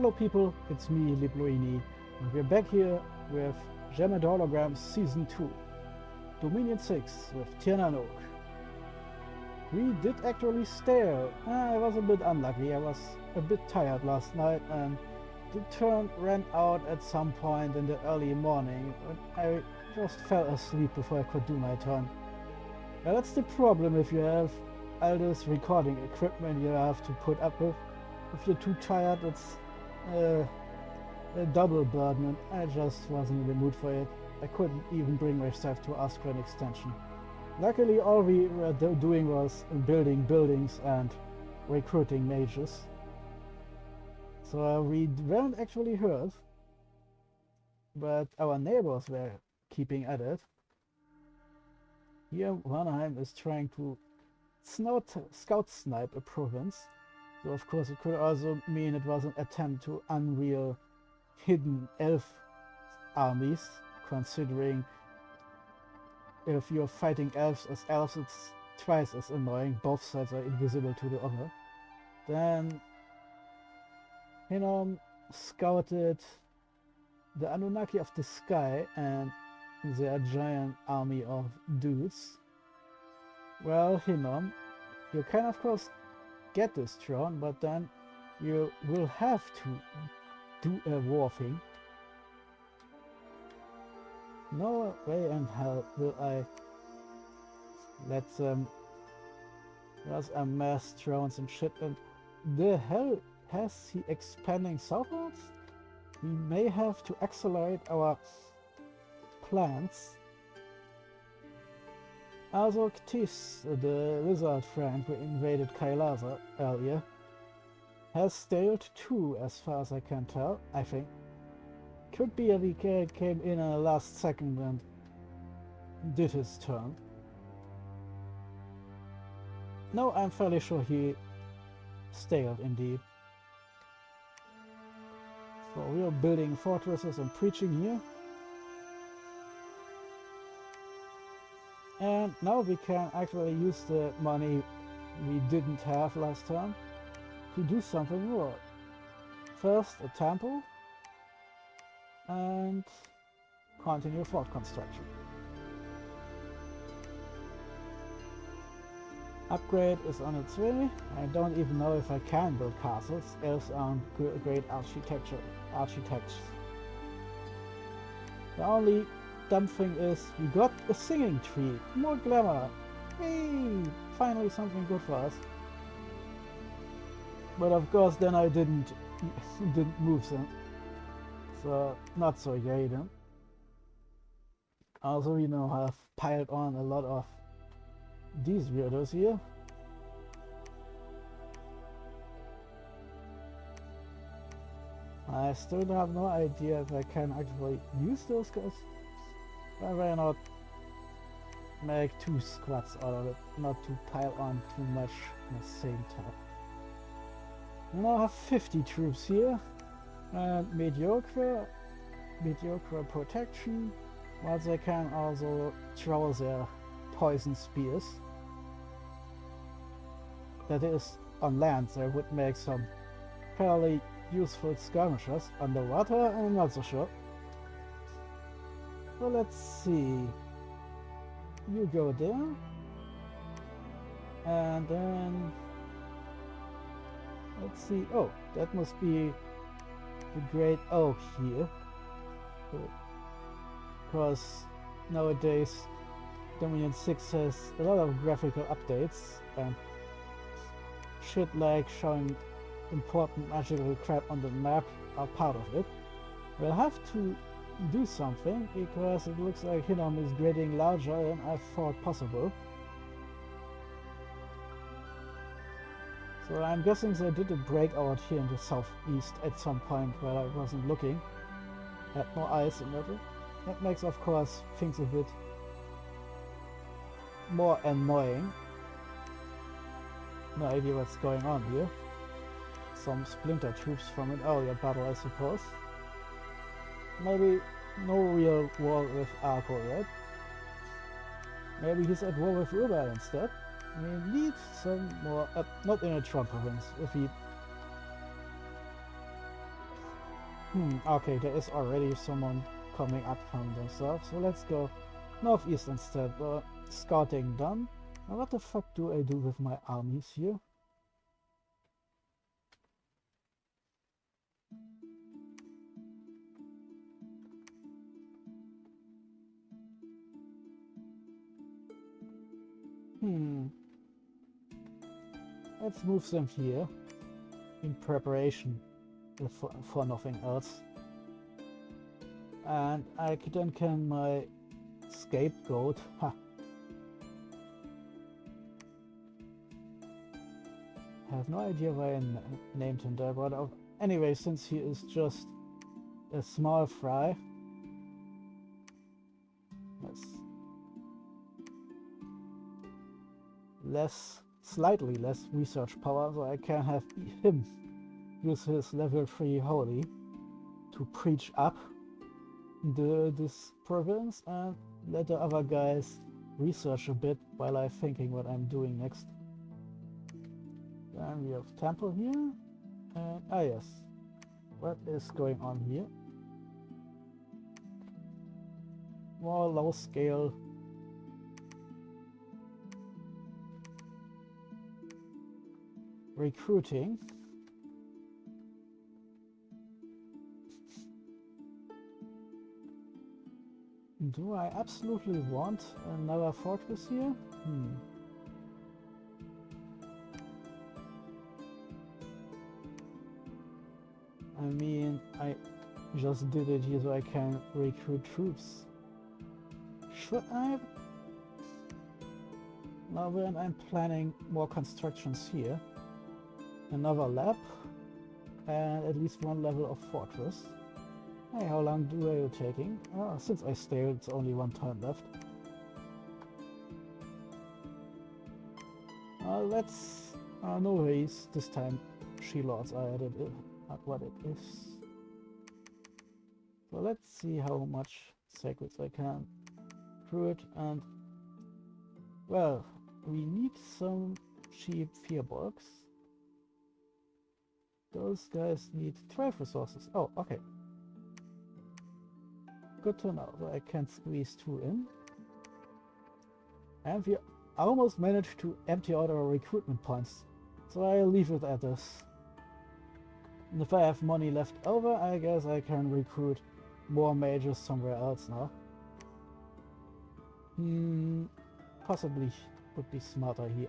Hello people, it's me, Libluini, and we're back here with Gem and Holograms Season 2, Dominion 6 with TNN. We did actually stay. I was a bit unlucky. I was a bit tired last night and the turn ran out at some point in the early morning and I just fell asleep before I could do my turn. Now that's the problem if you have all this recording equipment you have to put up with. If you're too tired, it's a double burden, and I just wasn't in the mood for it. I couldn't even bring myself to ask for an extension. Luckily, all we were doing was building buildings and recruiting mages. So we weren't actually hurt, but our neighbors were keeping at it. Here, Vanaheim is trying to scout snipe a province. So of course it could also mean it was an attempt to unveil hidden elf armies, considering if you're fighting elves as elves it's twice as annoying, both sides are invisible to the other. Then Hinnom scouted the Anunnaki of the sky and their giant army of dudes. Well, Hinnom, you can of course get this throne, but then you will have to do a war thing. No way in hell will I let them just amass thrones and shit. And the hell has he expanding southwards? We may have to accelerate our plans. Also, Ktis, the lizard friend who invaded Kailasa earlier, has staled too, as far as I can tell, I think. Could be that he came in the last second and did his turn. No, I'm fairly sure he staled indeed. So we are building fortresses and preaching here. And now we can actually use the money we didn't have last time to do something more. First a temple and continue fort construction. Upgrade is on its way. I don't even know if I can build castles. Elves aren't great architects. The only dumb thing is we got a singing tree. More glamour. Hey, finally something good for us. But of course then I didn't move them. So not so yay then. Also we now have piled on a lot of these weirdos here. I still have no idea if I can actually use those guys. Why not make 2 squads out of it, not to pile on too much at the same time. We now have 50 troops here, and mediocre protection, whilst they can also throw their poison spears. That is, on land they would make some fairly useful skirmishers. Underwater, I'm not so sure. So let's see. You go there. And then let's see. Oh, that must be the Great Oak here. Because nowadays Dominion 6 has a lot of graphical updates and shit like showing important magical crap on the map are part of it. We'll have to do something because it looks like Hinnom is getting larger than I thought possible. So I'm guessing they did a breakout here in the southeast at some point where I wasn't looking. Had no eyes in it. That makes of course things a bit more annoying. No idea what's going on here. Some splinter troops from an earlier battle, I suppose. Maybe no real war with Arco yet. Maybe he's at war with Uber instead. We need some more, not in a Trump province. If he Okay, there is already someone coming up from the south, so let's go northeast instead. Scouting done. Now what the fuck do I do with my armies here? Let's move them here in preparation for nothing else. And I then can my scapegoat. Ha. I have no idea why I named him that, but anyway, since he is just a small fry, slightly less research power, so I can have him use his level 3 holy to preach up this province and let the other guys research a bit while I'm thinking what I'm doing next. Then we have temple here, and yes, what is going on here? More low scale recruiting. Do I absolutely want another fortress here? I mean, I just did it here so I can recruit troops. Should I? Now then I'm planning more constructions here. Another lab and at least one level of fortress. Hey, how long do you taking? Since I stayed, it's only one turn left. Let's... no worries, this time She-Lords are added, not what it is. So let's see how much sacreds I can recruit, and... well, we need some cheap Fearbolgs. Those guys need 12 resources. Oh, okay. Good to know. So I can squeeze 2 in. And we almost managed to empty out our recruitment points. So I'll leave it at this. And if I have money left over, I guess I can recruit more mages somewhere else now. Possibly would be smarter here.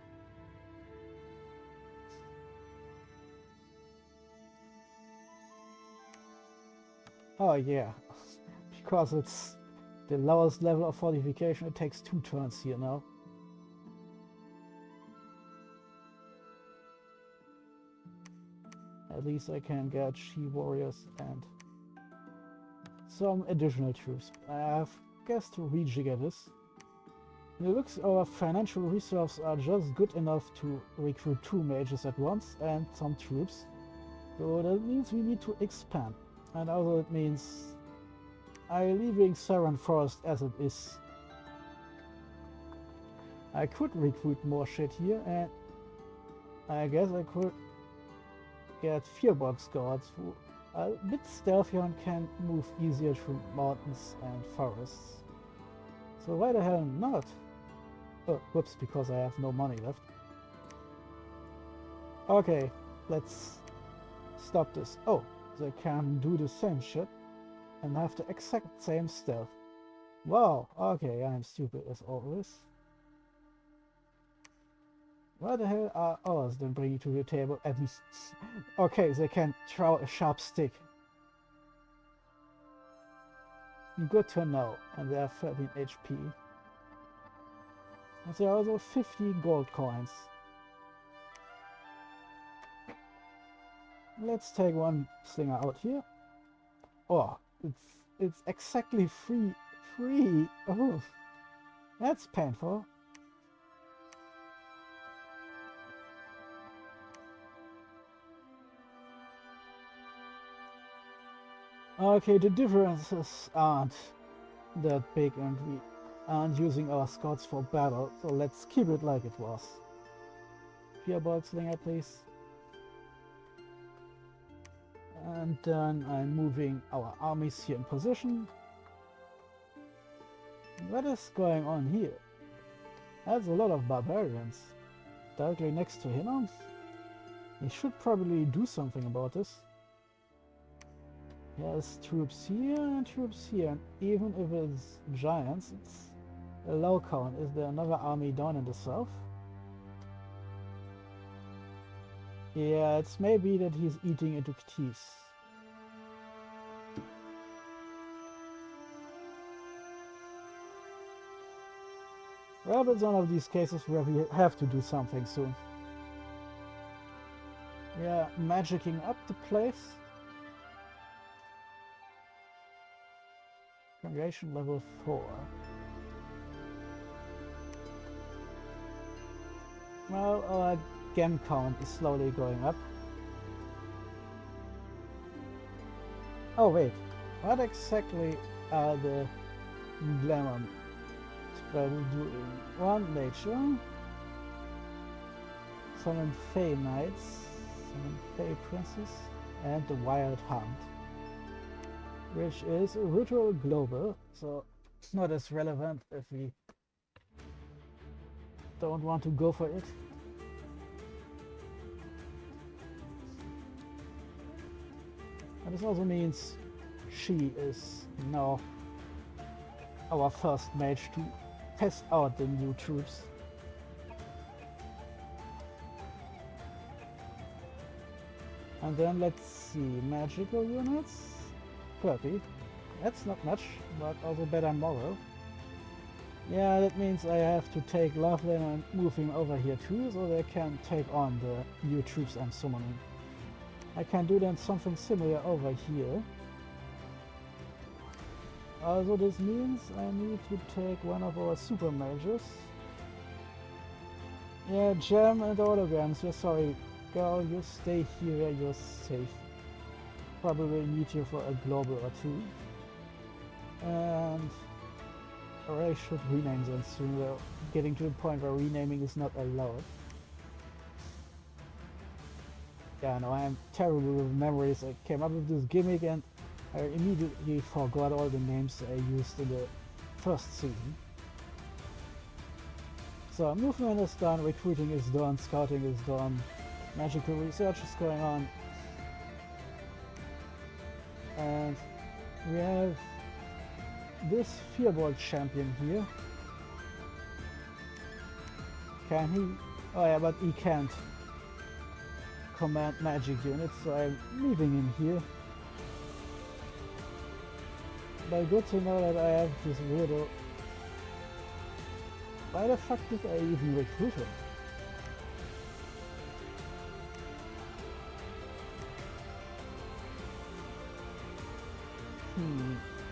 Oh yeah, because it's the lowest level of fortification, it takes 2 turns here now. At least I can get she-warriors and some additional troops. I have guess to rejigger this. It looks our financial reserves are just good enough to recruit 2 mages at once and some troops. So that means we need to expand. And also it means I'm leaving Saran Forest as it is. I could recruit more shit here, and I guess I could get Fearbox guards who are a bit stealthier and can move easier through mountains and forests. So why the hell not? Oh, whoops, because I have no money left. Okay, let's stop this. Oh, they can do the same shit and have the exact same stealth. Wow, okay, I'm stupid as always. What the hell are ours then bringing to the table? At least... okay, they can throw a sharp stick. Good to know. And they have 13 HP. And there are also 50 gold coins. Let's take one slinger out here. Oh, it's exactly free. Oh, that's painful. Okay, the differences aren't that big and we aren't using our scouts for battle, so let's keep it like it was. Fearbolt slinger, please. And then I'm moving our armies here in position. What is going on here? That's a lot of barbarians directly next to him. He should probably do something about this. He has troops here and troops here, and even if it's giants, it's a low count. Is there another army down in the south? Yeah, it's maybe that he's eating into Cadiz. Well, it's one of these cases where we have to do something soon. We are magicking up the place. Congregation level 4. Well, our gem count is slowly going up. Oh wait, what exactly are the glamour spells doing? One nature, summon Fey Knights, summon Fey Princess, and the Wild Hunt, which is a ritual global, so it's not as relevant if we don't want to go for it. And this also means she is now our first mage to test out the new troops. And then let's see, magical units, 30. That's not much, but also better moral. Yeah, that means I have to take Loveland and move him over here too, so they can take on the new troops I'm summoning. I can do then something similar over here. Also this means I need to take one of our super mages. Yeah, gem and holograms, yeah, sorry. Girl, you stay here, you're safe. Probably need you for a global or two. And I should rename them soon. We're getting to a point where renaming is not allowed. Yeah, no, I'm terrible with memories. I came up with this gimmick and I immediately forgot all the names I used in the first season. So movement is done, recruiting is done, scouting is done, magical research is going on. And we have this Fearbolt champion here. Can he? Oh yeah, but he can't command magic units, so I'm leaving him here. But good to know that I have this weirdo. Why the fuck did I even recruit him?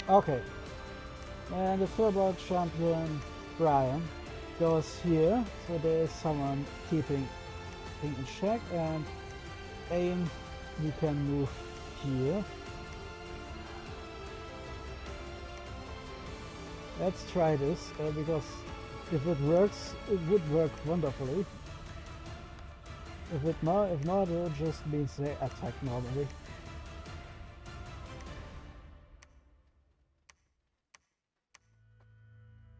Okay. And the Fearbolt champion, Brian, goes here, so there is someone keeping in check, and Aim, you can move here. Let's try this, because if it works, it would work wonderfully. If not, it just means they attack normally.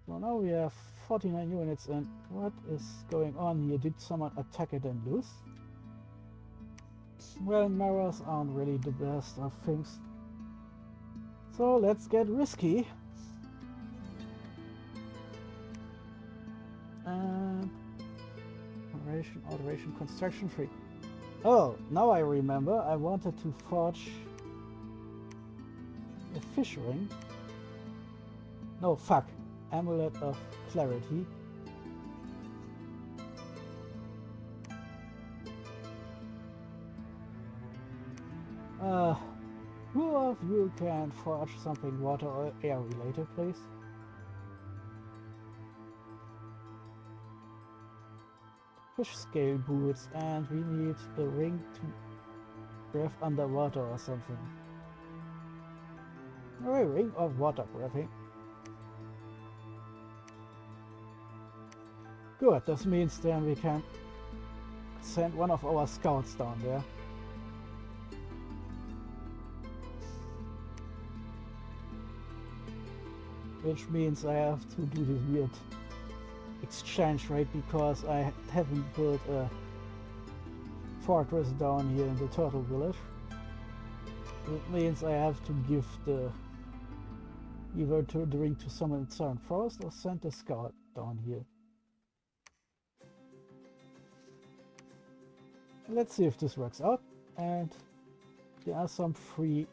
So now we have 49 units, and what is going on here? Did someone attack it and lose? Well, mirrors aren't really the best of things. So let's get risky. And alteration, construction free. Oh, now I remember. I wanted to forge a fish ring. No, fuck. Amulet of Clarity. Who of you can forge something water or air related, please? Fish scale boots, and we need a ring to breathe underwater or something. A ring of water breathing. Good, this means then we can send one of our scouts down there. which means I have to do this weird exchange rate because I haven't built a fortress down here in the turtle village. It means I have to give either the ring to someone in Southern Forest or send a scout down here. Let's see if this works out, and there are some free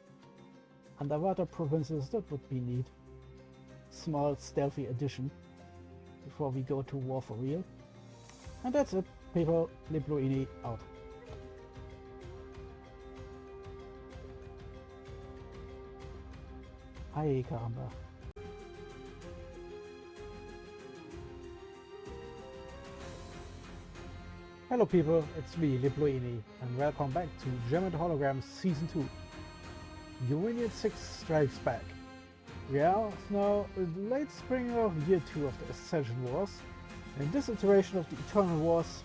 underwater provinces that would be neat. Small stealthy addition before we go to war for real. And that's it, people. Libluini out. Ay, caramba. Hello people, it's me, Libluini, and welcome back to German Holograms Season 2. Dominion 6 strikes back. We are now in the late spring of year 2 of the Ascension Wars. In this iteration of the Eternal Wars,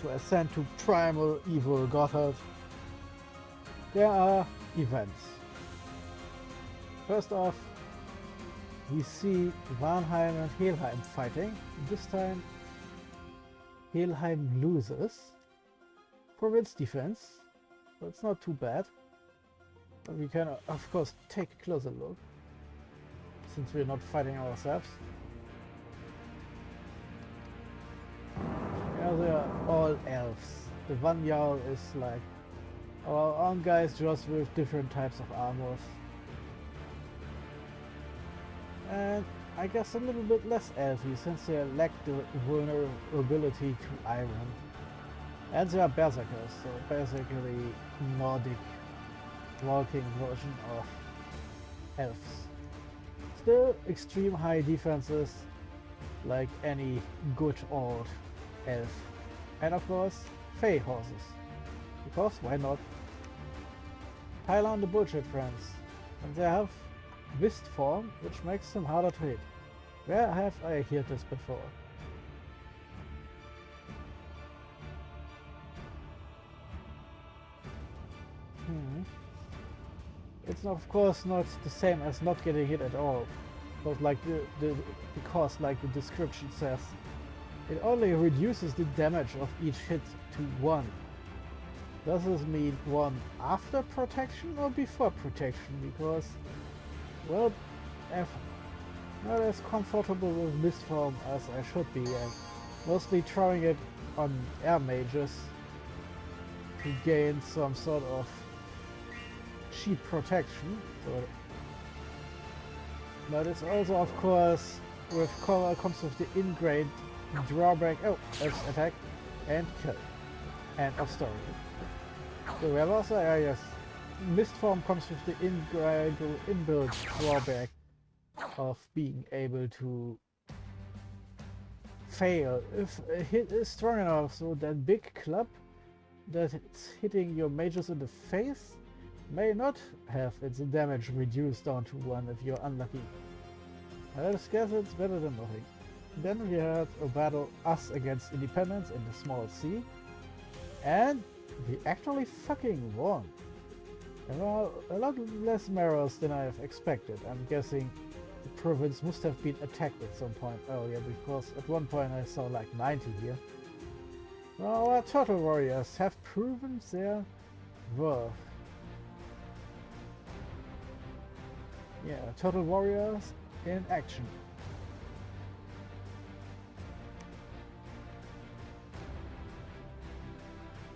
to ascend to primal evil godhood, there are events. First off, we see Varnheim and Helheim fighting. This time Helheim loses. Province defense, so it's not too bad. But we can of course take a closer look, since we're not fighting ourselves. Yeah, they are all elves. The one Jarl is like our own guys, just with different types of armors. And I guess a little bit less elfy, since they lack the vulnerability to iron. And they are berserkers, so basically Nordic walking version of elves. Still extreme high defenses, like any good old elf. And of course, Fey horses. Because why not? Pile on the bullshit, friends. And they have Mist form, which makes them harder to hit. Where have I heard this before? It's of course not the same as not getting hit at all, but like because like the description says, it only reduces the damage of each hit to 1. Does this mean 1 after protection or before protection? Because, well, I'm not as comfortable with Mist form as I should be, and mostly throwing it on air mages to gain some sort of cheap protection. So, but it's also of course comes with the ingrained drawback. Oh, that's attack and kill. End of story. So where was I? Yes. Mist form comes with the inbuilt drawback of being able to fail if a hit is strong enough, so that big club that it's hitting your mages in the face may not have its damage reduced down to 1 if you're unlucky. I guess it's better than nothing. Then we had a battle, us against independence in the small sea, and we actually fucking won. There are a lot less mirrors than I have expected. I'm guessing the province must have been attacked at some point earlier, because at one point I saw like 90 here. Our turtle warriors have proven their worth. Yeah, turtle warriors in action.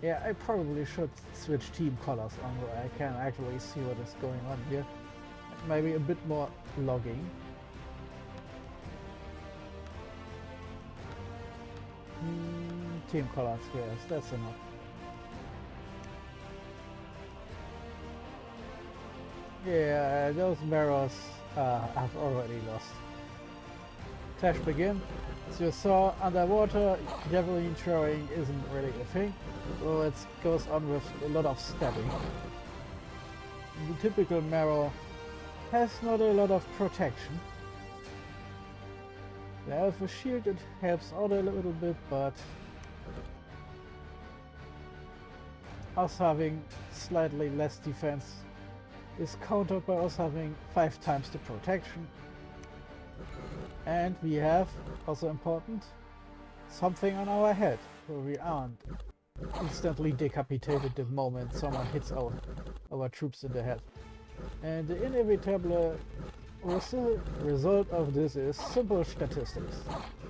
Yeah, I probably should switch team colors on where I can actually see what is going on here. Maybe a bit more logging. Team colors, yes, that's enough. Yeah, those mirrors I've already lost. Clash begin. As you saw, underwater javelin throwing isn't really a thing, so it goes on with a lot of stabbing. The typical mirror has not a lot of protection. They have a shield that helps out a little bit, but us having slightly less defense is countered by us having 5 times the protection, And we have, also important, something on our head, so we aren't instantly decapitated the moment someone hits our troops in the head. And the inevitable result of this is simple statistics.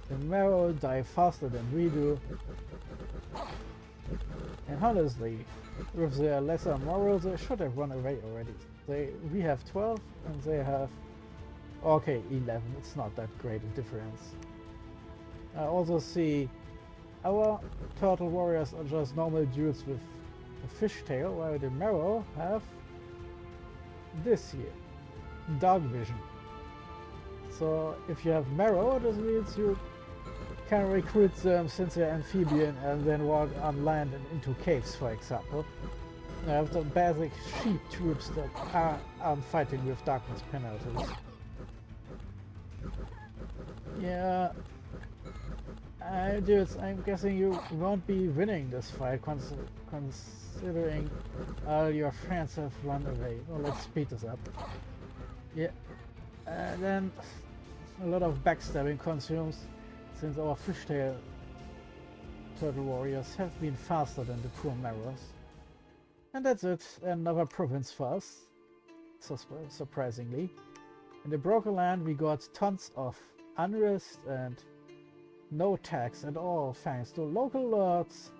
The Marrow die faster than we do. And honestly, with their lesser morals, they should have run away already. We have 12 and they have, okay, 11. It's not that great a difference. I also see our turtle warriors are just normal dudes with a fishtail, while the Marrow have this here, dark vision. So if you have Marrow, this means you can recruit them since they're amphibian and then walk on land and into caves, for example. You have the basic sheep troops that are fighting with darkness penalties. Yeah, dudes, I'm guessing you won't be winning this fight considering all your friends have run away. Well, let's speed this up. Yeah, and then a lot of backstabbing consumes since our fishtail turtle warriors have been faster than the poor Marrows. And that's it, another province for us, surprisingly. In the Broken Land we got tons of unrest and no tax at all thanks to local lords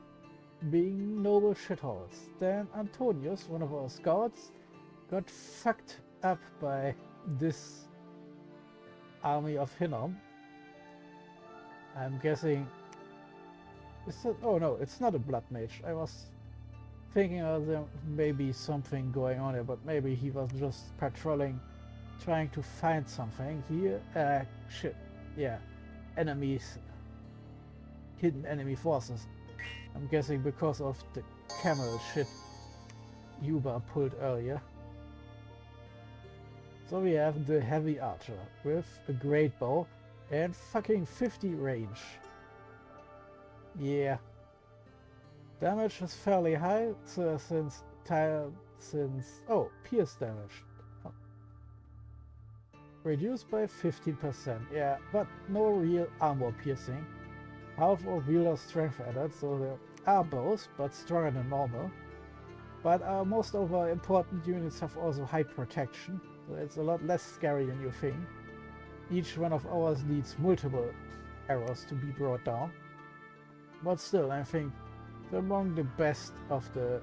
being noble shitholes. Then Antonius, one of our scouts, got fucked up by this army of Hinnom. I'm guessing... oh no, it's not a blood mage. I was thinking there may be something going on there, but maybe he was just patrolling, trying to find something here. Shit. Yeah. Enemies. Hidden enemy forces. I'm guessing because of the camel shit Yuba pulled earlier. So we have the heavy archer with a great bow and fucking 50 range. Yeah. Damage is fairly high since pierce damage. Oh. Reduced by 15%, yeah, but no real armor piercing. Half of wielder strength added, so they are both, but stronger than normal. But most of our important units have also high protection, so it's a lot less scary than you think. Each one of ours needs multiple arrows to be brought down. But still, I think they're among the best of the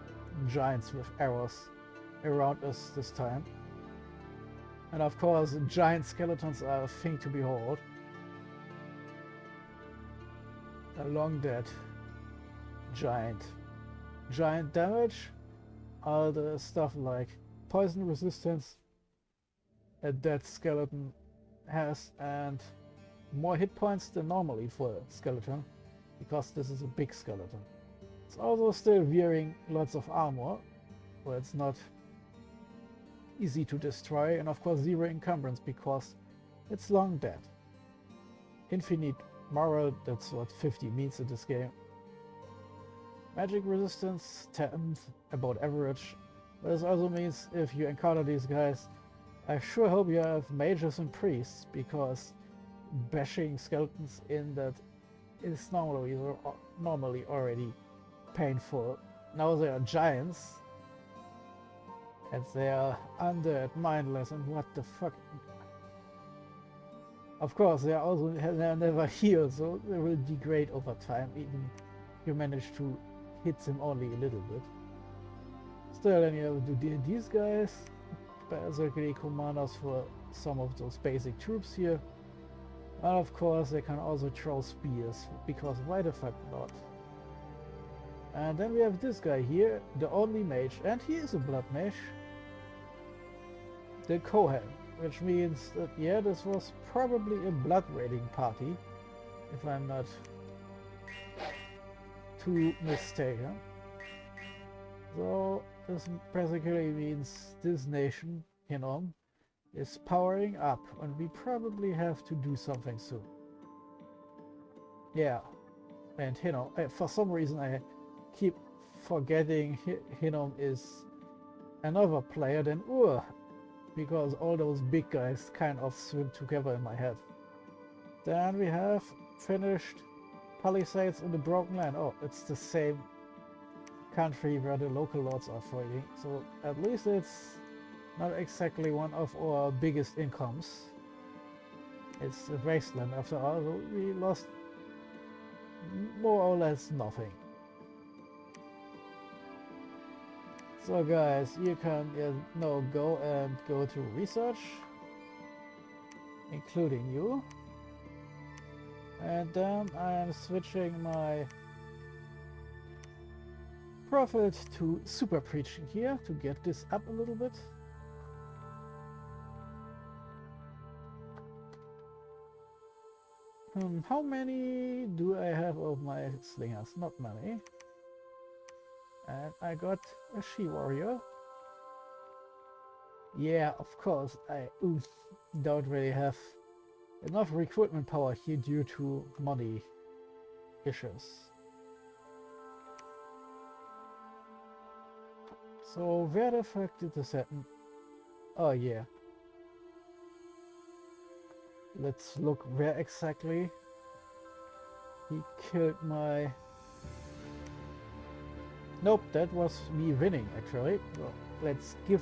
giants with arrows around us this time. And of course, giant skeletons are a thing to behold. Along that giant damage, all the stuff like poison resistance a dead skeleton has, and more hit points than normally for a skeleton, because this is a big skeleton. It's also still wearing lots of armor, but it's not easy to destroy, and of course zero encumbrance because it's long dead. Infinite moral, that's what 50 means in this game. Magic resistance 10, about average. But this also means if you encounter these guys, I sure hope you have mages and priests, because bashing skeletons in that is normally already painful. Now they are giants, and they are undead, mindless, and what the fuck. Of course, they are never healed, so they will degrade over time, even if you manage to hit them only a little bit. Still, then you have these guys, basically commanders for some of those basic troops here. And of course, they can also throw spears, because why the fuck not? And then we have this guy here, the only mage, and he is a blood mage, the Kohen. Which means that, yeah, this was probably a blood raiding party, if I'm not too mistaken. So this basically means this nation, Hinnom, is powering up, and we probably have to do something soon. Yeah, and Hinnom, for some reason I keep forgetting Hinnom is another player than Ur, because all those big guys kind of swim together in my head. Then we have finished Palisades in the Broken Land. Oh, it's the same country where the local lords are fighting. So at least it's not exactly one of our biggest incomes. It's a wasteland after all, so we lost more or less nothing. So guys, you can now go to research, including you. And then I am switching my profit to super preaching here to get this up a little bit. How many do I have of my slingers? Not many. And I got a she-warrior. Yeah, of course, I don't really have enough recruitment power here due to money issues. So where the fuck did this happen? Oh yeah. Let's look where exactly he killed my... Nope, that was me winning actually. Well, let's give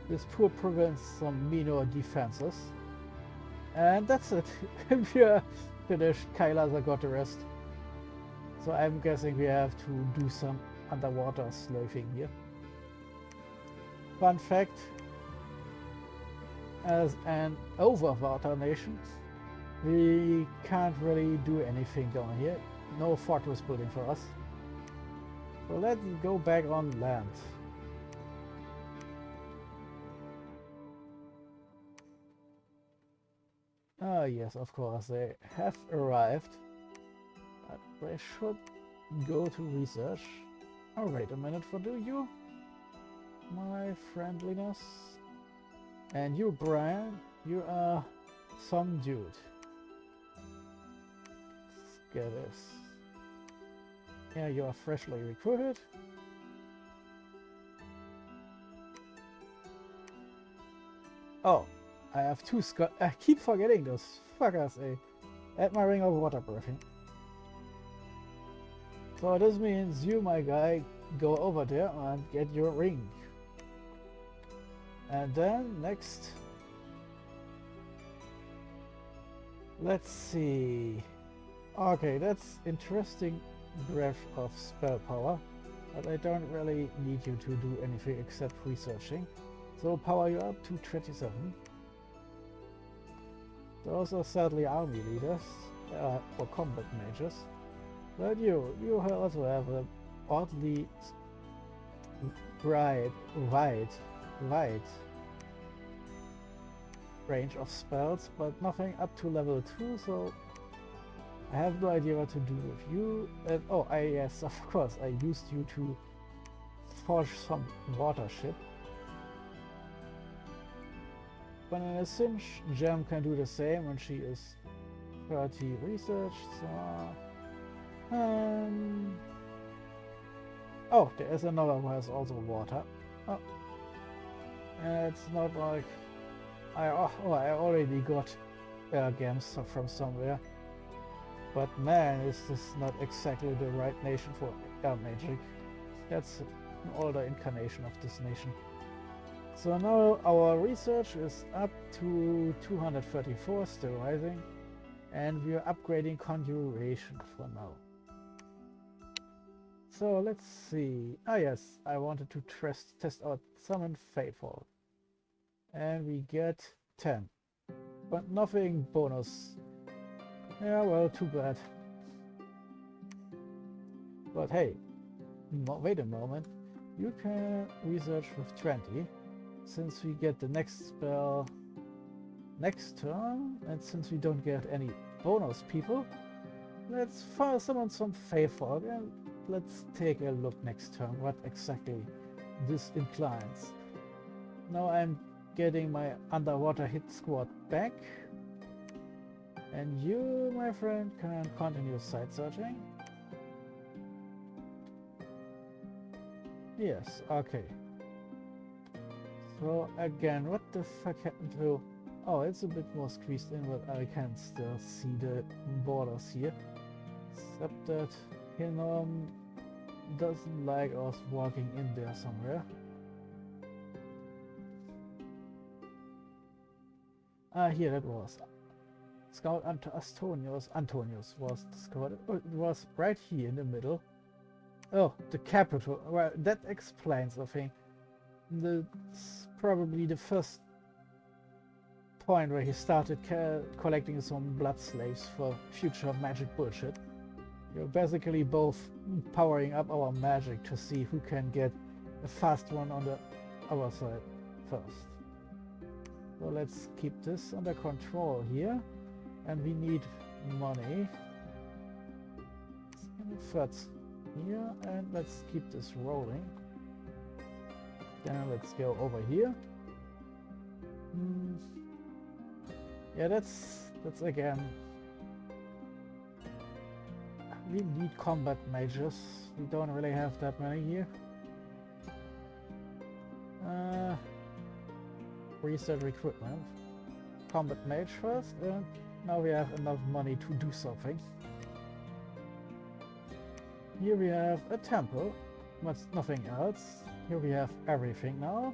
this poor province some minor defenses. And that's it. We are finished. Kailaza got the rest. So I'm guessing we have to do some underwater slaving here. Fun fact, as an overwater nation, we can't really do anything down here. No fortress building for us. So let's go back on land. Ah yes, of course, they have arrived. But they should go to research. Oh, wait a minute, for do you? My friendliness. And you, Brian, you are some dude. Let's get this. Yeah, you are freshly recruited. Oh, I have two Scott. I keep forgetting those fuckers, eh? At my ring of water breathing. So this means you, my guy, go over there and get your ring. And then next, let's see. Okay, that's interesting breadth of spell power, but I don't really need you to do anything except researching. So power you up to 27. Those are sadly army leaders or combat mages. But you also have an oddly wide range of spells, but nothing up to level 2, so I have no idea what to do with you. And oh, yes, of course, I used you to forge some water ship. But in a cinch, Gem can do the same when she is 30 research, so... Oh, there is another who has also water. Oh. And it's not like... I already got gems from somewhere. But man, is this not exactly the right nation for air magic. That's an older incarnation of this nation. So now our research is up to 234, still rising. And we are upgrading conjuration for now. So let's see. Ah yes, I wanted to test out Summon Fateful. And we get 10. But nothing bonus. Yeah, well, too bad. But hey, wait a moment. You can research with 20. Since we get the next spell next turn, and since we don't get any bonus people, let's summon some Faithful and let's take a look next turn what exactly this inclines. Now I'm getting my underwater hit squad back, and you, my friend, can continue site searching. Yes, okay. So again, what the fuck happened to Oh, it's a bit more squeezed in, but I can still see the borders here. Except that Hinnom doesn't like us walking in there somewhere. Ah, here that was. Scout Antonius was discovered. Oh, it was right here in the middle. Oh, the capital. Well, that explains, I think. That's probably the first point where he started collecting some blood slaves for future magic bullshit. You're basically both powering up our magic to see who can get a fast one on the other side first. So let's keep this under control here. And we need money. First here, and let's keep this rolling. Then let's go over here. Yeah, that's again. We need combat mages. We don't really have that many here. Reset recruitment. Combat mage first, and now we have enough money to do something. Here we have a temple, but nothing else. Here we have everything now.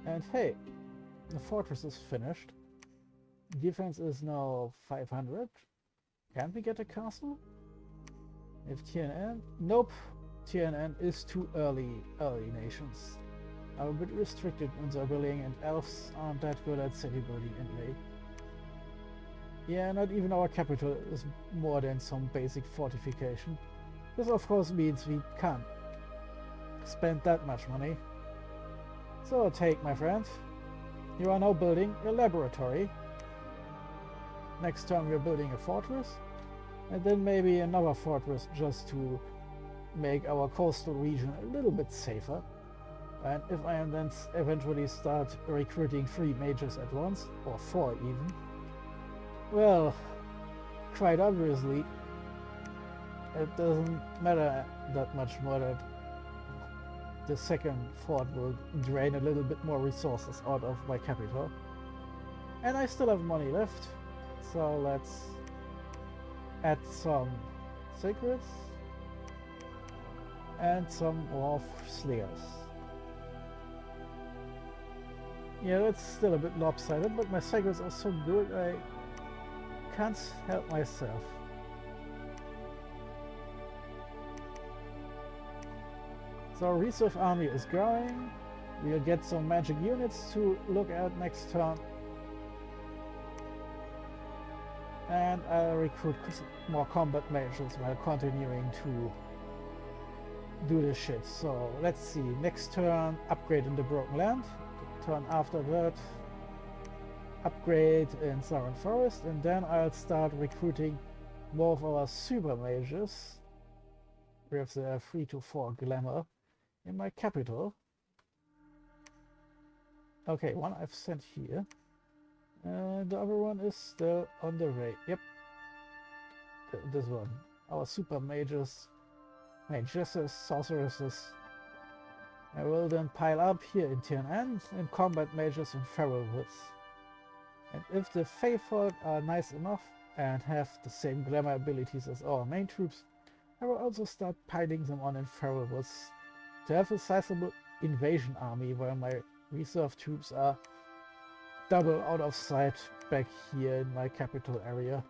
And hey, the fortress is finished. Defense is now 500. Can we get a castle? If TNN? Nope. TNN is too early nations. I'm a bit restricted on their building, and elves aren't that good at city building anyway. Yeah, not even our capital is more than some basic fortification. This of course means we can't spend that much money. So take, my friend. You are now building a laboratory. Next turn we're building a fortress. And then maybe another fortress just to make our coastal region a little bit safer. And if I am then eventually start recruiting 3 mages at once, or 4 even, well, quite obviously, it doesn't matter that much more that the second fort will drain a little bit more resources out of my capital. And I still have money left, so let's add some secrets and some more slayers. Yeah, it's still a bit lopsided, but my secrets are so good I can't help myself. So our reserve army is growing. We'll get some magic units to look at next turn. And I'll recruit more combat mages while continuing to do this shit. So let's see, next turn upgrade in the Broken Land. The turn after that upgrade in Southern Forest, and then I'll start recruiting more of our super mages with the 3 to 4 glamour in my capital. Okay, one I've sent here. And the other one is still on the way. Yep. This one. Our super mages, magesses, sorceresses. I will then pile up here in TNN and combat mages in Feral Woods. And if the Fey folk are nice enough and have the same glamour abilities as our main troops, I will also start piling them on in Feral Woods to have a sizable invasion army where my reserve troops are double out of sight back here in my capital area.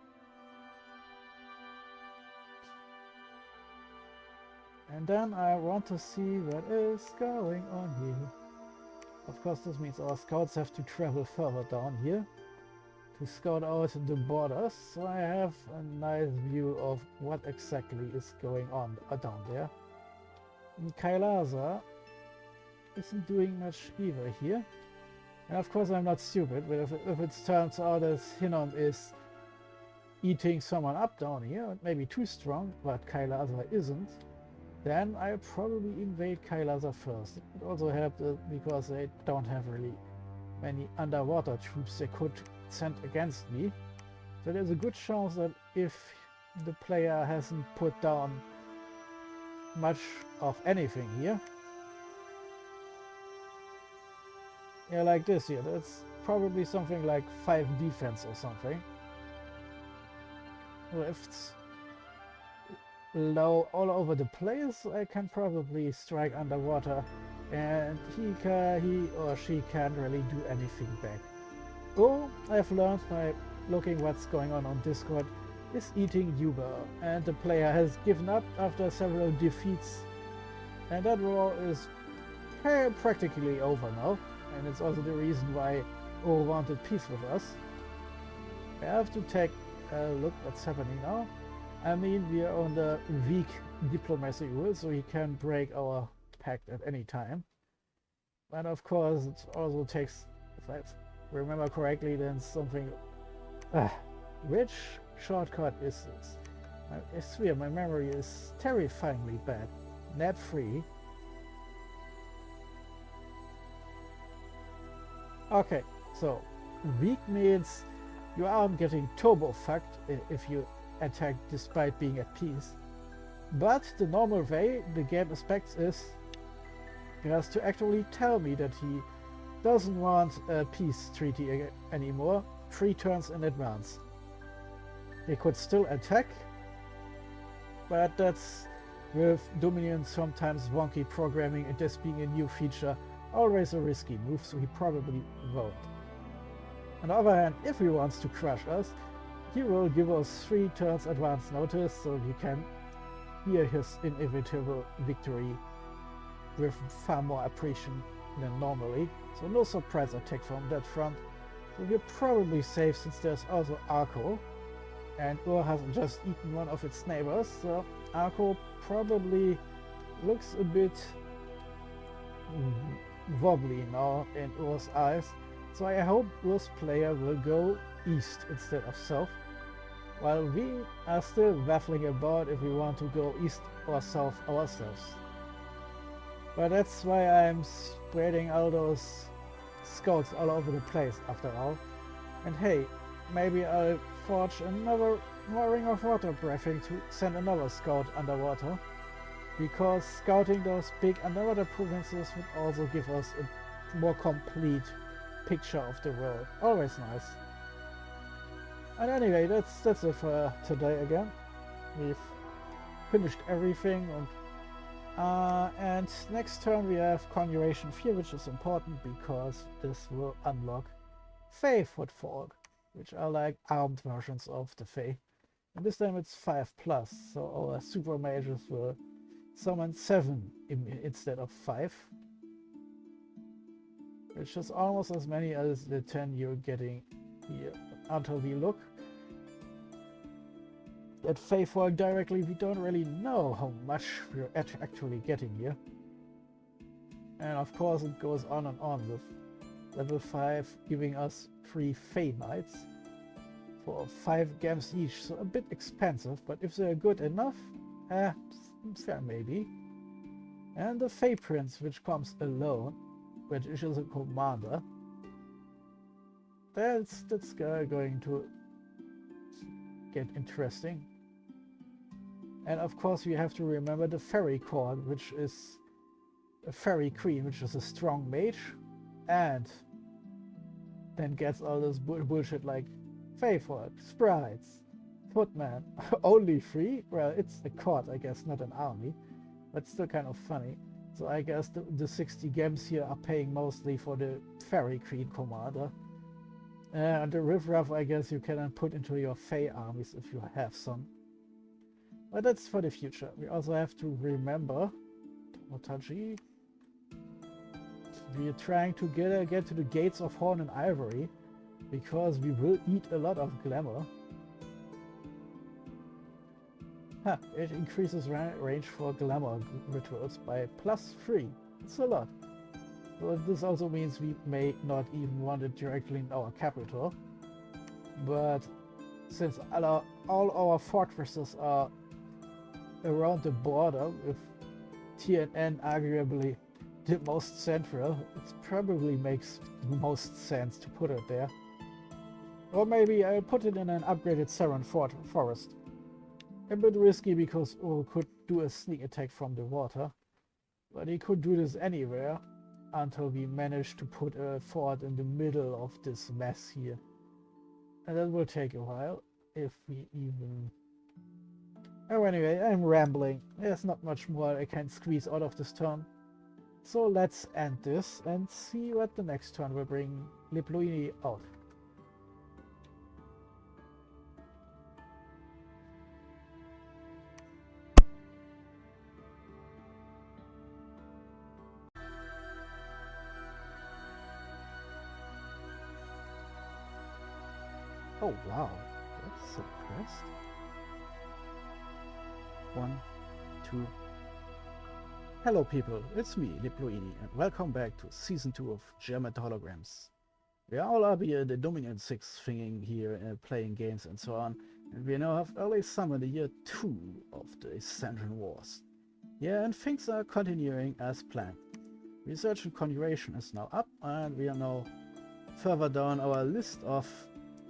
And then I want to see what is going on here. Of course, this means our scouts have to travel further down here to scout out the borders, so I have a nice view of what exactly is going on down there. And Kailaza isn't doing much either here. And of course I'm not stupid, but if it turns out that Hinnom is eating someone up down here, maybe too strong, but Kailaza isn't, then I'll probably invade Kailaza first. It would also help because they don't have really many underwater troops they could send against me. So there's a good chance that if the player hasn't put down much of anything here, Yeah, like this here. That's probably something like 5 defense or something. Well, if it's low all over the place, I can probably strike underwater, and he or she can't really do anything back. Oh, I've learned by looking what's going on Discord, is eating Uber, and the player has given up after several defeats, and that war is practically over now, and it's also the reason why O wanted peace with us. I have to take a look what's happening now. I mean, we are on the weak diplomacy rule, so he can break our pact at any time. And of course, it also takes, if I remember correctly, then something... which shortcut is this? I swear, my memory is terrifyingly bad. Net free. Okay, so weak means you aren't getting turbo fucked if you attack despite being at peace. But the normal way the game expects is he has to actually tell me that he doesn't want a peace treaty anymore 3 turns in advance. He could still attack, but that's with Dominion sometimes wonky programming and this being a new feature always a risky move, so he probably won't. On the other hand, if he wants to crush us, he will give us 3 turns advance notice so we can hear his inevitable victory with far more appreciation than normally. So no surprise attack from that front. So we're probably safe since there's also Arco. And Ur hasn't just eaten one of its neighbors, so Arco probably looks a bit wobbly now in Ur's eyes. So I hope Ur's player will go east instead of south, while we are still waffling about if we want to go east or south ourselves. But that's why I'm spreading all those scouts all over the place after all. And hey, maybe I'll forge another Ring of Water breathing to send another scout underwater, because scouting those big underwater provinces would also give us a more complete picture of the world. Always nice. And anyway, that's it for today again. We've finished everything, and next turn we have Conjuration Fear, which is important because this will unlock Fae Footfall, which are like armed versions of the Fae. And this time it's 5+, so our super mages will summon 7 instead of 5. Which is almost as many as the 10 you're getting here. Until we look at Fae Foil directly, we don't really know how much we're actually getting here. And of course it goes on and on with level 5 giving us 3 Fae Knights for 5 gems each, so a bit expensive, but if they're good enough, fair maybe. And the Fae Prince, which comes alone, which is a commander. That's going to get interesting. And of course we have to remember the Fairy Court, which is a Fairy Queen, which is a strong mage, and then gets all this bullshit like Faefolk, Sprites, Footman, only 3? Well, it's a court, I guess, not an army, but still kind of funny. So I guess the 60 gems here are paying mostly for the Fairy Queen commander. And the riffraff, I guess, you can put into your Fae armies if you have some. But that's for the future. We also have to remember Tomotaji. We are trying to get to the gates of Horn and Ivory, because we will eat a lot of glamour. It increases range for glamour rituals by +3. It's a lot. So this also means we may not even want it directly in our capital. But since all our fortresses are around the border, with TNN arguably the most central, it probably makes the most sense to put it there. Or maybe I'll put it in an upgraded Saron forest. A bit risky because Ur could do a sneak attack from the water, but he could do this anywhere. until we manage to put a fort in the middle of this mess here. And that will take a while, if we even... Oh, anyway, I'm rambling. There's not much more I can squeeze out of this turn. So let's end this and see what the next turn will bring Lipluini out. Oh wow, that's suppressed. 1, 2. Hello people, it's me, Lipluini, and welcome back to Season 2 of German Holograms. We are all up here in the Dominion 6 thinging here, playing games and so on, and we now have early summer the year 2 of the Ascension Wars. Yeah, and things are continuing as planned. Research and configuration is now up, and we are now further down our list of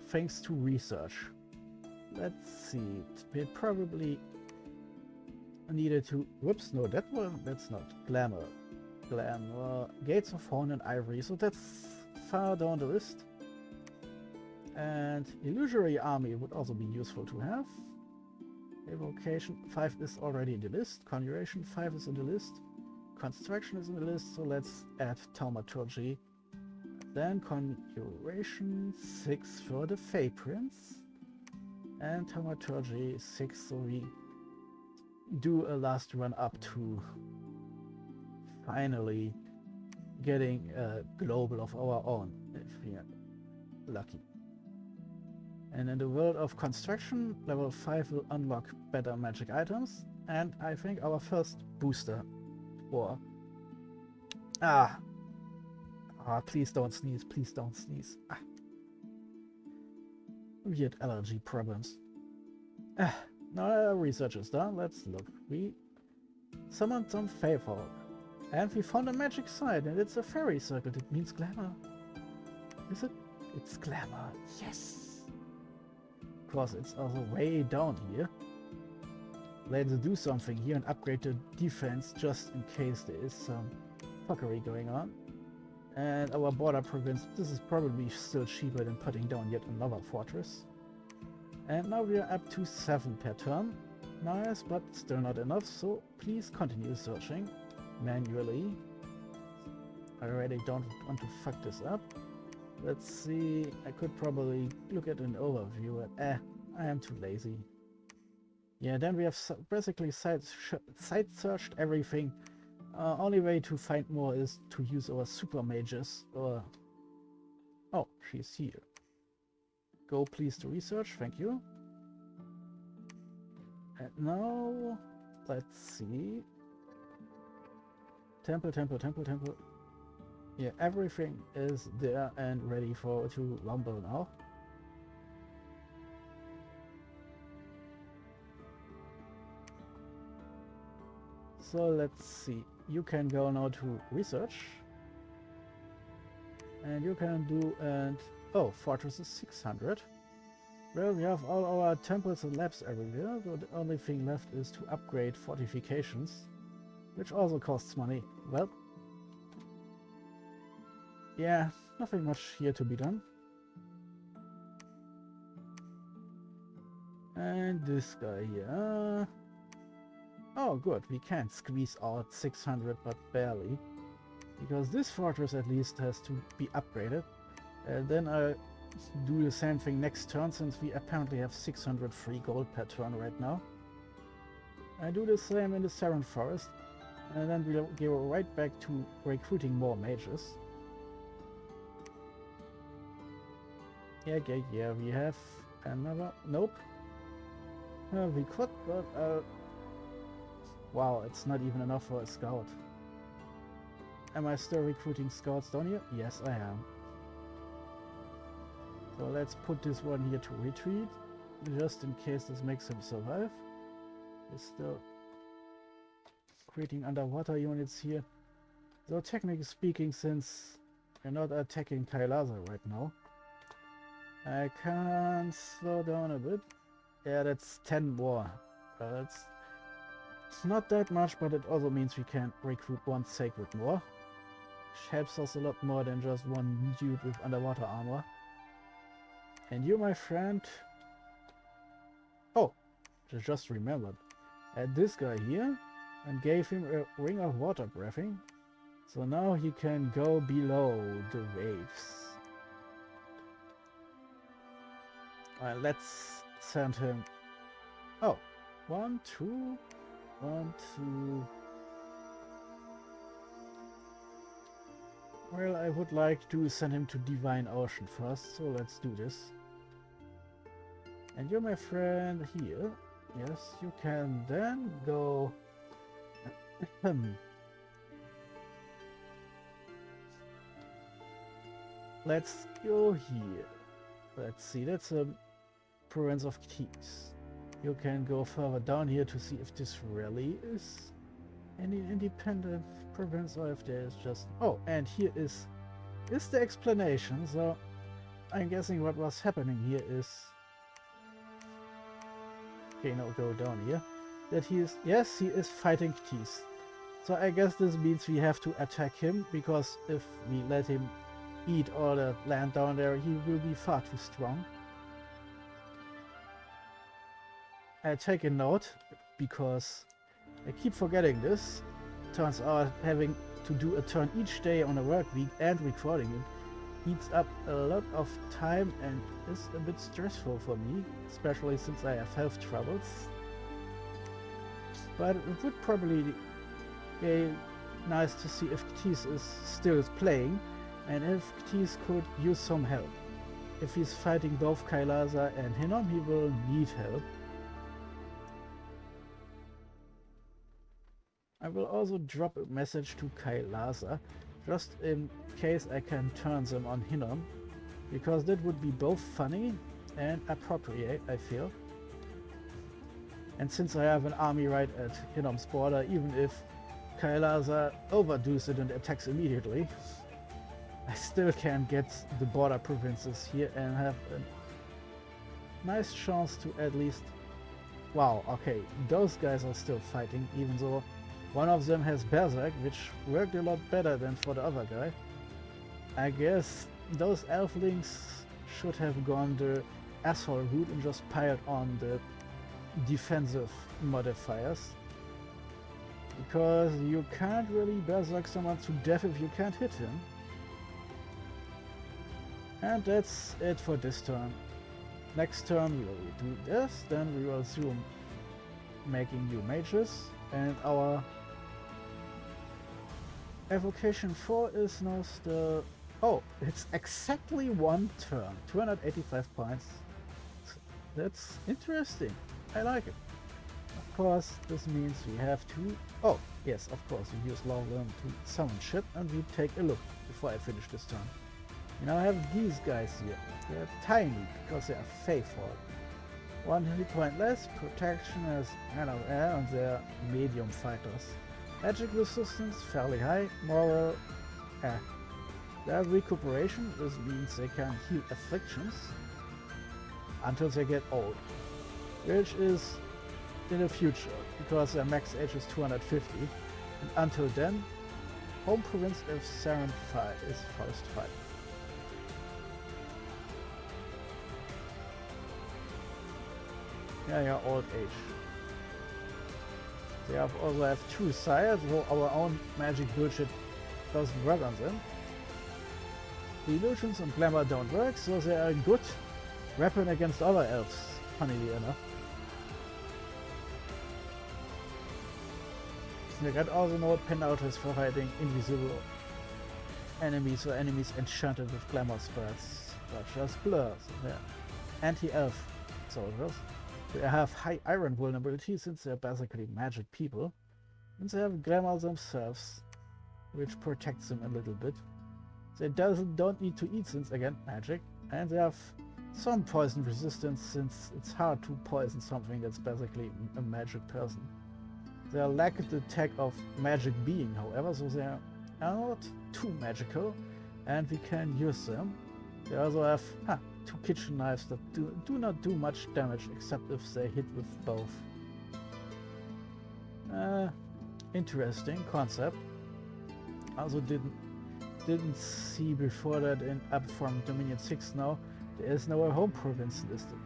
things to research. Let's see, we probably needed to... Whoops, no, that's not Glamour. Gates of Horn and Ivory, so that's far down the list. And Illusory Army would also be useful to have. Evocation 5 is already in the list. Configuration 5 is in the list. Construction is in the list, so let's add Thaumaturgy. Then Configuration 6 for the Fey Prince. And Thaumaturgy 6, so we do a last run up to finally getting a global of our own, if we are lucky. And in the world of construction, level 5 will unlock better magic items, and I think our first booster, or... please don't sneeze, please don't sneeze. Weird allergy problems. Now our research is done, let's look. We summoned some Fey folk, and we found a magic site, and it's a fairy circle. It means glamour. Is it? It's glamour, yes! Of course, it's also way down here. Let's do something here and upgrade the defense just in case there is some fuckery going on. And our border province, this is probably still cheaper than putting down yet another fortress. And now we are up to 7 per turn. Nice, but still not enough, so please continue searching manually. I already don't want to fuck this up. Let's see, I could probably look at an overview, but I am too lazy. Yeah, then we have basically site searched everything. Only way to find more is to use our super mages, or... Oh, she's here. Go please to research, thank you. And now, let's see. Temple. Yeah, everything is there and ready to rumble now. So let's see. You can go now to research. And you can do oh, fortress is 600. Well, we have all our temples and labs everywhere, so the only thing left is to upgrade fortifications, which also costs money. Well, yeah, nothing much here to be done. And this guy here. Oh, good, we can squeeze out 600, but barely. Because this fortress at least has to be upgraded. And then I do the same thing next turn, since we apparently have 600 free gold per turn right now. I do the same in the Serenth Forest, and then we'll go right back to recruiting more mages. Yeah, we have another... Nope. We could, but... Wow, it's not even enough for a scout. Am I still recruiting scouts down here? Yes, I am. So let's put this one here to retreat, just in case this makes him survive. He's still creating underwater units here. So technically speaking, since we're not attacking Kailasa right now, I can slow down a bit. Yeah, that's 10 more. It's not that much, but it also means we can recruit one Sacred more. helps us a lot more than just one dude with underwater armor. And you, my friend... Oh, just remembered. Had this guy here and gave him a ring of water breathing. So now he can go below the waves. Let's send him... Oh, 1, 2, 1, 2... Well, I would like to send him to Divine Ocean first, so let's do this. And you're my friend here. Yes, you can then go... Let's go here. Let's see, that's a province of keys. You can go further down here to see if this really is any independent province or if there is just... Oh, and here is the explanation. So I'm guessing what was happening here is... Okay, now go down here. That he is... Yes, he is fighting keys. So I guess this means we have to attack him, because if we let him eat all the land down there, he will be far too strong. I take a note, because I keep forgetting this. Turns out having to do a turn each day on a work week and recording it eats up a lot of time and is a bit stressful for me, especially since I have health troubles. But it would probably be nice to see if Ktis is still playing, and if Ktis could use some help. If he's fighting both Kailasa and Hinnom, he will need help. I will also drop a message to Kailasa, just in case I can turn them on Hinnom, because that would be both funny and appropriate, I feel. And since I have an army right at Hinnom's border, even if Kailasa overdoes it and attacks immediately, I still can get the border provinces here and have a nice chance to at least... Wow, okay, those guys are still fighting, even though one of them has Berserk, which worked a lot better than for the other guy. I guess those elflings should have gone the asshole route and just piled on the defensive modifiers. Because you can't really Berserk someone to death if you can't hit him. And that's it for this turn. Next turn we will do this, then we will zoom making new mages, and our evocation 4 is now still... Oh, it's exactly one turn, 285 points. That's interesting, I like it. Of course, this means we have to... Oh, yes, of course, we use Lawland to summon shit, and we take a look before I finish this turn. You now have these guys here. They're tiny because they are faithful. 1 hit point less, protection as NLL, and they're medium fighters. Magic resistance fairly high, moral their recuperation, this means they can heal afflictions until they get old, which is in the future because their max age is 250, and until then, home province of Saren is first fight. Yeah, old age. They also have 2 sires, so our own magic bullshit doesn't work on them. The illusions and glamour don't work, so they are a good weapon against other elves, funnily enough. They got also no penalties for fighting invisible enemies or enemies enchanted with glamour spells, such as blurs. They're anti-elf soldiers. They have high iron vulnerability since they're basically magic people, and they have glamour themselves, which protects them a little bit. They don't need to eat since, again, magic, and they have some poison resistance since it's hard to poison something that's basically a magic person. They lack the tag of magic being, however, so they are not too magical, and we can use them. They also have 2 kitchen knives that do not do much damage except if they hit with both. Interesting concept. Also didn't didn't see before that in up from Dominion 6 now, there is no home province listed.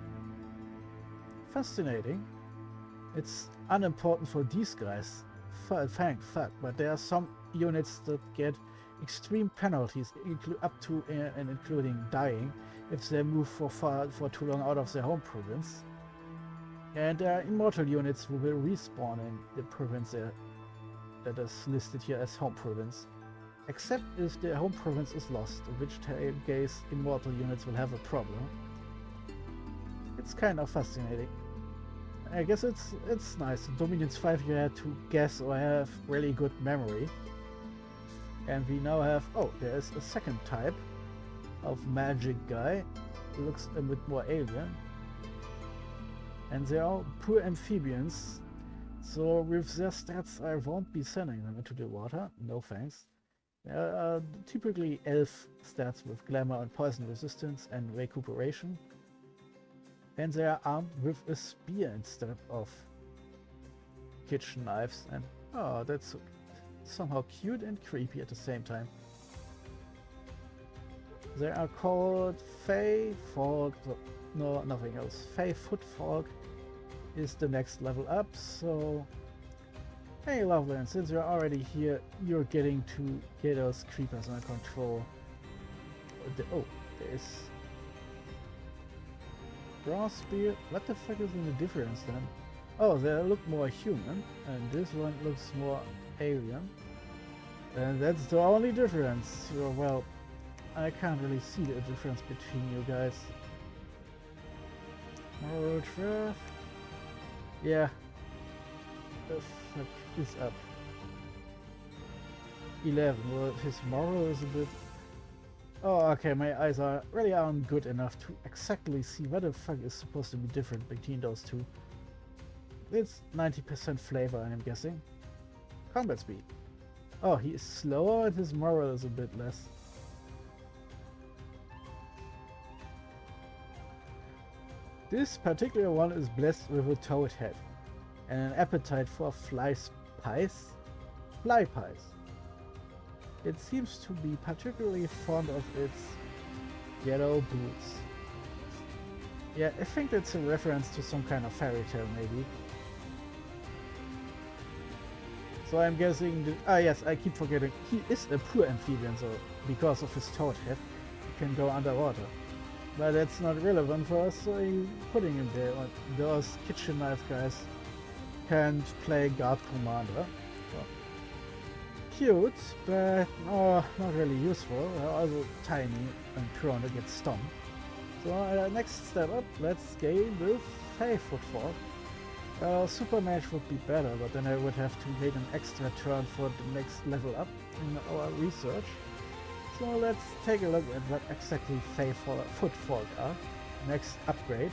Fascinating. It's unimportant for these guys, thank fuck, but there are some units that get extreme penalties, up to and including dying, if they move for too long out of their home province. And there are immortal units who will respawn in the province that is listed here as home province. Except if the home province is lost, in which case immortal units will have a problem. It's kind of fascinating. I guess it's nice. In Dominions 5 you had to guess or have really good memory. And we now have, oh, there is a second type of magic guy. It looks a bit more alien. And they are poor amphibians. So with their stats I won't be sending them into the water. No thanks. They are typically elf stats with glamour and poison resistance and recuperation. And they are armed with a spear instead of kitchen knives. And oh, that's somehow cute and creepy at the same time. They are called Fey Folk. No, nothing else. Fey Footfolk is the next level up. So, hey, lovely. And since you're already here, you're getting to get those creepers under control. Oh, there's Bronze Spear. What the fuck is the difference then? Oh, they look more human, and this one looks more alien. And that's the only difference. So, well, I can't really see the difference between you guys. Moral Draft. Yeah. The fuck is up? 11. Well, his moral is a bit... Oh, okay, my eyes really aren't good enough to exactly see what the fuck is supposed to be different between those two. It's 90% flavor, I'm guessing. Combat speed. Oh, he is slower and his moral is a bit less. This particular one is blessed with a toad head and an appetite for fly pies. It seems to be particularly fond of its yellow boots. Yeah, I think that's a reference to some kind of fairy tale, maybe. So I'm guessing that, ah yes, I keep forgetting, he is a poor amphibian, so because of his toad head, he can go underwater. But that's not relevant for us, so I'm putting him there. Those kitchen knife guys can't play guard commander. So, cute, but not really useful. They're also tiny and prone to get stunned. So next step up, let's game with Fey Footfall. Super Mage would be better, but then I would have to wait an extra turn for the next level up in our research. So let's take a look at what exactly Fey Footfall are. Next upgrade.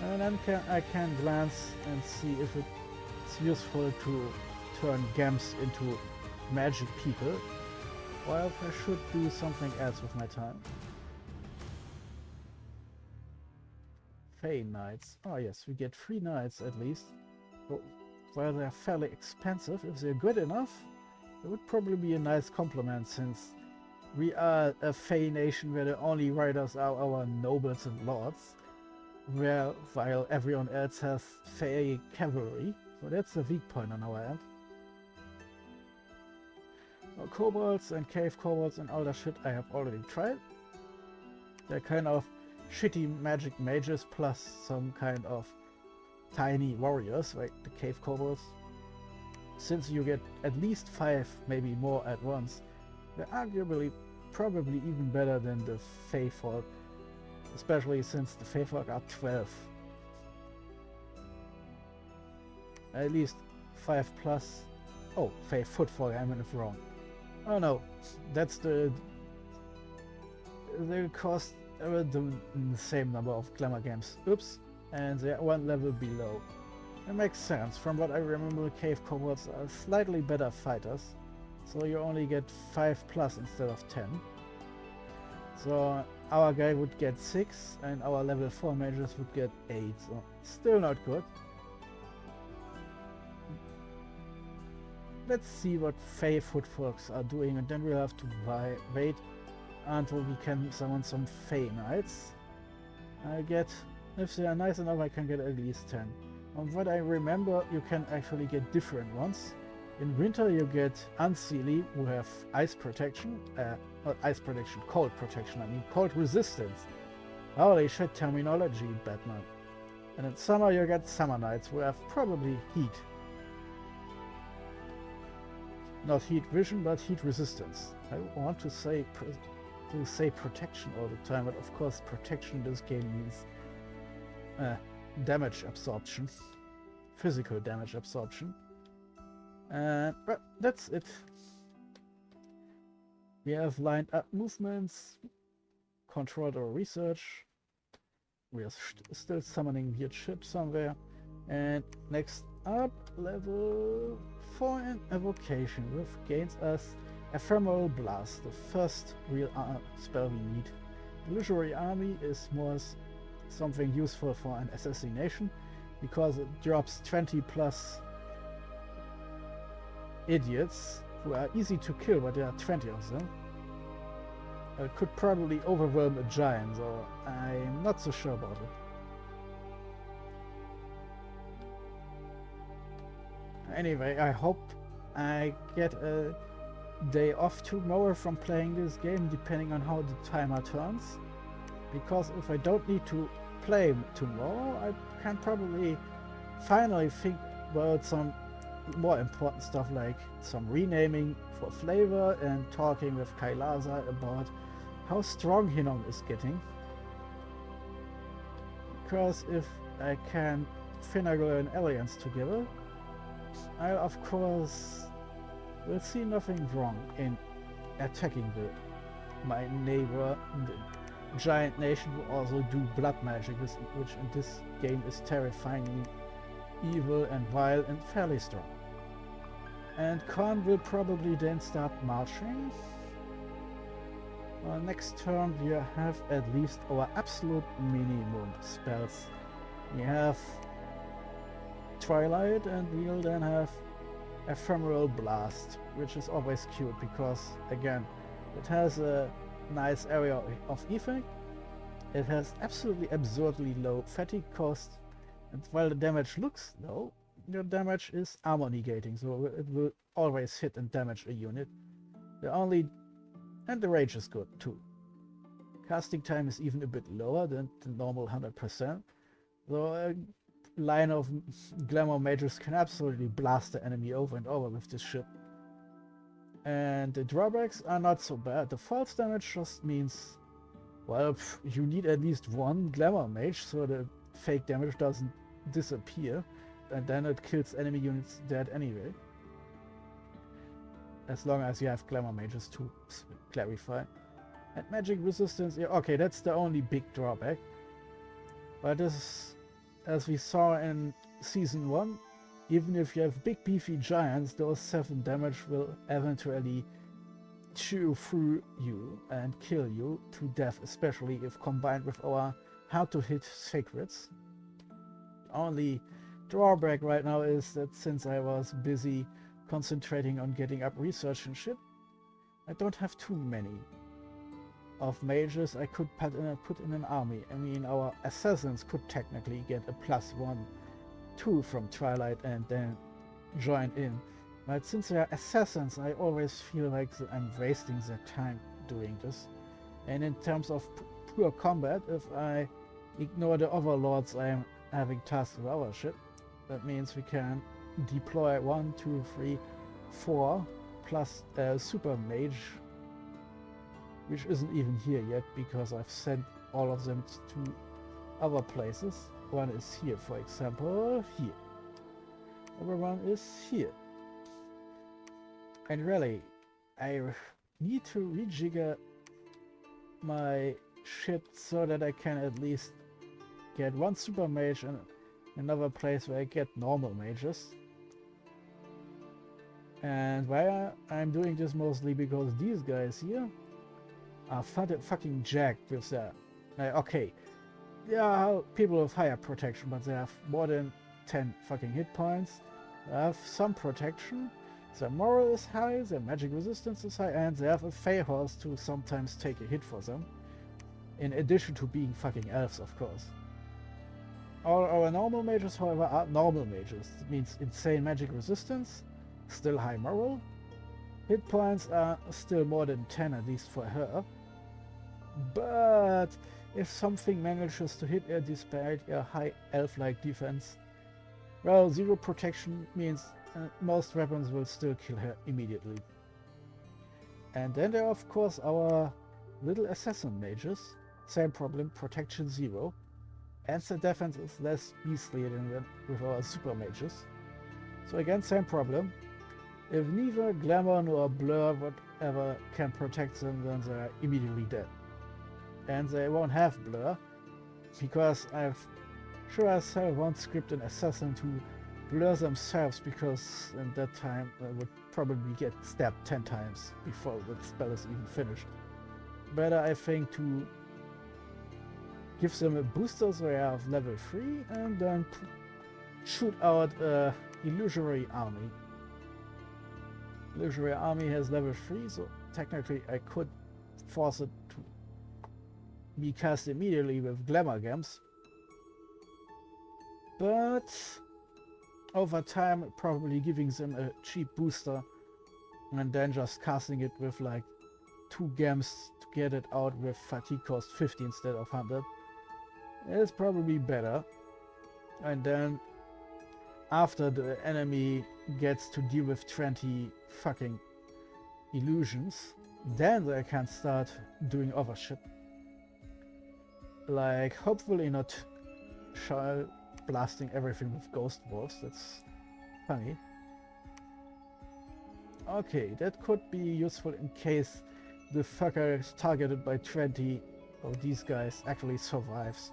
And then I can glance and see if it's useful to turn Gems into magic people, or if I should do something else with my time. Fey Knights. Oh yes, we get 3 Knights at least. But while they're fairly expensive, if they're good enough, it would probably be a nice compliment, since we are a Fey nation where the only riders are our nobles and lords, while everyone else has Fey cavalry. So that's a weak point on our end. Kobolds and cave kobolds and all that shit I have already tried. They're kind of shitty magic mages plus some kind of tiny warriors, like the cave kobolds. Since you get at least 5, maybe more at once, they're arguably probably even better than the Fey folk, especially since the Fey folk are 12. At least 5 plus. Oh, Fey Footfall, I'm in it wrong. Oh no, that's they cost the same number of glamour games. Oops, and they're 1 level below. It makes sense. From what I remember, cave kobolds are slightly better fighters, so you only get 5 plus instead of 10. So our guy would get 6 and our level 4 mages would get 8, so still not good. let's see what Fey footfolks are doing, and then we'll have to wait until we can summon some Fey Knights. I get, if they are nice enough, I can get at least 10. From what I remember, you can actually get different ones. In winter you get Unseelie, who have ice protection, not ice protection, cold protection, I mean cold resistance. Holy shit, terminology, Batman. And in summer you get Summer Knights, who have probably heat. Not heat vision, but heat resistance. I want to say protection all the time, but of course protection in this game means damage absorption, physical damage absorption. And well, that's it. We have lined up movements, controlled our research. We are still summoning weird ships somewhere. And next up, level 4 in evocation, which gains us Ephemeral Blast, the first real spell we need. Illusory Army is more something useful for an assassination, because it drops 20 plus idiots who are easy to kill, but there are 20 of them. It could probably overwhelm a giant, so I'm not so sure about it. Anyway, I hope I get a day off tomorrow from playing this game, depending on how the timer turns. Because if I don't need to play tomorrow, I can probably finally think about some more important stuff, like some renaming for flavor and talking with Kailaza about how strong Hinong is getting. Because if I can finagle an alliance together, I of course will see nothing wrong in attacking my neighbor, the giant nation who also do blood magic, which in this game is terrifyingly evil and vile and fairly strong. And Khan will probably then start marching. Next turn we have at least our absolute minimum spells. We have Twilight, and we'll then have Ephemeral Blast, which is always cute because, again, it has a nice area of effect. It has absolutely absurdly low fatigue cost, and while the damage looks low, your damage is armor negating, so it will always hit and damage a unit. And the rage is good too. Casting time is even a bit lower than the normal 100%, so a line of glamour mages can absolutely blast the enemy over and over with this ship. And the drawbacks are not so bad. The false damage just means, well, you need at least one glamour mage so the fake damage doesn't disappear, and then it kills enemy units dead anyway. As long as you have glamour mages to clarify. And magic resistance, yeah, okay, that's the only big drawback. But this, as we saw in Season 1, even if you have big beefy giants, those 7 damage will eventually chew through you and kill you to death, especially if combined with our hard to hit sacreds. The only drawback right now is that since I was busy concentrating on getting up research and shit, I don't have too many of mages I could put in an army. I mean, our assassins could technically get a +1/2 from Twilight and then join in. But since they are assassins, I always feel like I'm wasting their time doing this. And in terms of pure combat, if I ignore the overlords I'm having tasked with our shit, that means we can deploy 1, 2, 3, 4 plus a super mage, which isn't even here yet because I've sent all of them to other places. One is here, for example, here. Everyone is here. And really, I need to rejigger my shit so that I can at least get 1 super mage and another place where I get normal mages. And why I'm doing this mostly because these guys here are fucking jacked with their... okay, they are people with higher protection, but they have more than 10 fucking hit points. They have some protection, Their moral is high, their magic resistance is high, and they have a Fey horse to sometimes take a hit for them. In addition to being fucking elves, of course. All our normal mages, however, are normal mages. It means insane magic resistance, still high moral. Hit points are still more than 10, at least for her. But if something manages to hit her despite a high elf-like defense, well, 0 protection means most weapons will still kill her immediately. And then there are of course our little assassin mages. Same problem, protection 0. And the defense is less beastly than with our super mages. So again, same problem. If neither Glamour nor Blur, whatever, can protect them, then they're immediately dead. And they won't have Blur, because I've sure as hell won't script an assassin to blur themselves, because in that time they would probably get stabbed 10 times before the spell is even finished. Better, I think, to give them a booster so they have level 3 and then shoot out a illusory army. Illusory army has level 3, so technically I could force it to be cast immediately with Glamour Gems. But over time, probably giving them a cheap booster and then just casting it with like 2 gems to get it out with fatigue cost 50 instead of 100 is probably better. And then after the enemy gets to deal with 20 fucking illusions, then they can start doing other shit. Like, hopefully not blasting everything with ghost wolves, that's funny. Okay, that could be useful in case the fucker is targeted by 20 of these guys actually survives.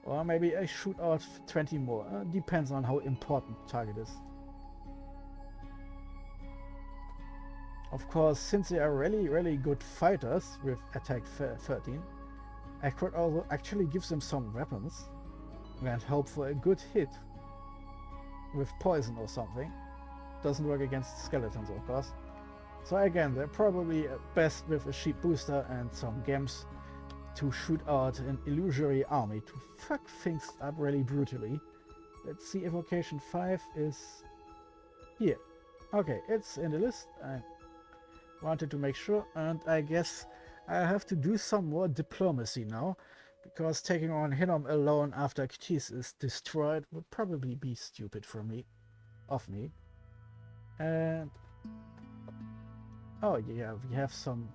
Or maybe I shoot out 20 more, depends on how important the target is. Of course, since they are really good fighters with attack 13, I could also actually give them some weapons and hope for a good hit with poison or something. Doesn't work against skeletons, of course. So again, they're probably best with a cheap booster and some gems to shoot out an illusory army to fuck things up really brutally. Let's see, evocation 5 is here. Okay, it's in the list. I wanted to make sure, and I guess I have to do some more diplomacy now, because taking on Hinnom alone after Ktis is destroyed would probably be stupid for me, of me. And oh yeah, we have some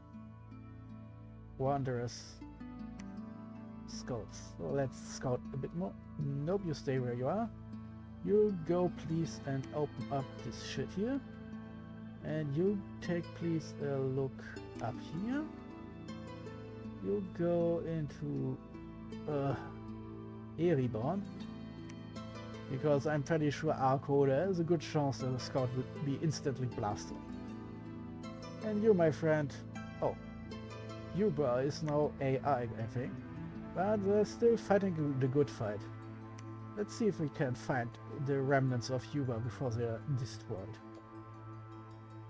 wanderers scouts. So let's scout a bit more. Nope, you stay where you are. You go please and open up this shit here. And you take please a look up here. You go into Ereborn, because I'm pretty sure Arco, there is a good chance that the scout would be instantly blasted. And you, my friend, oh, Yuba is now AI, I think, but they're still fighting the good fight. Let's see if we can find the remnants of Yuba before they are destroyed.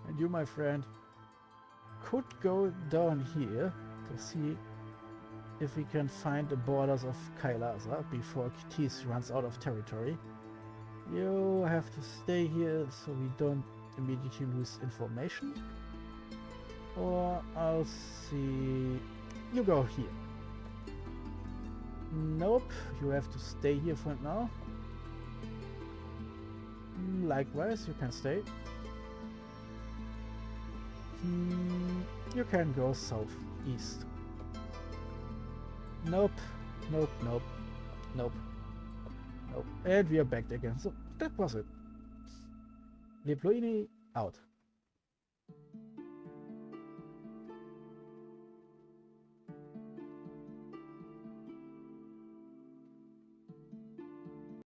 And you, my friend, could go down here to see if we can find the borders of Kailasa before Ktis runs out of territory. You have to stay here so we don't immediately lose information. Or I'll see... You go here. Nope, you have to stay here for now. Likewise, you can stay. You can go southeast. Nope, nope, nope, nope, nope. And we are back again. So that was it. Leploini out.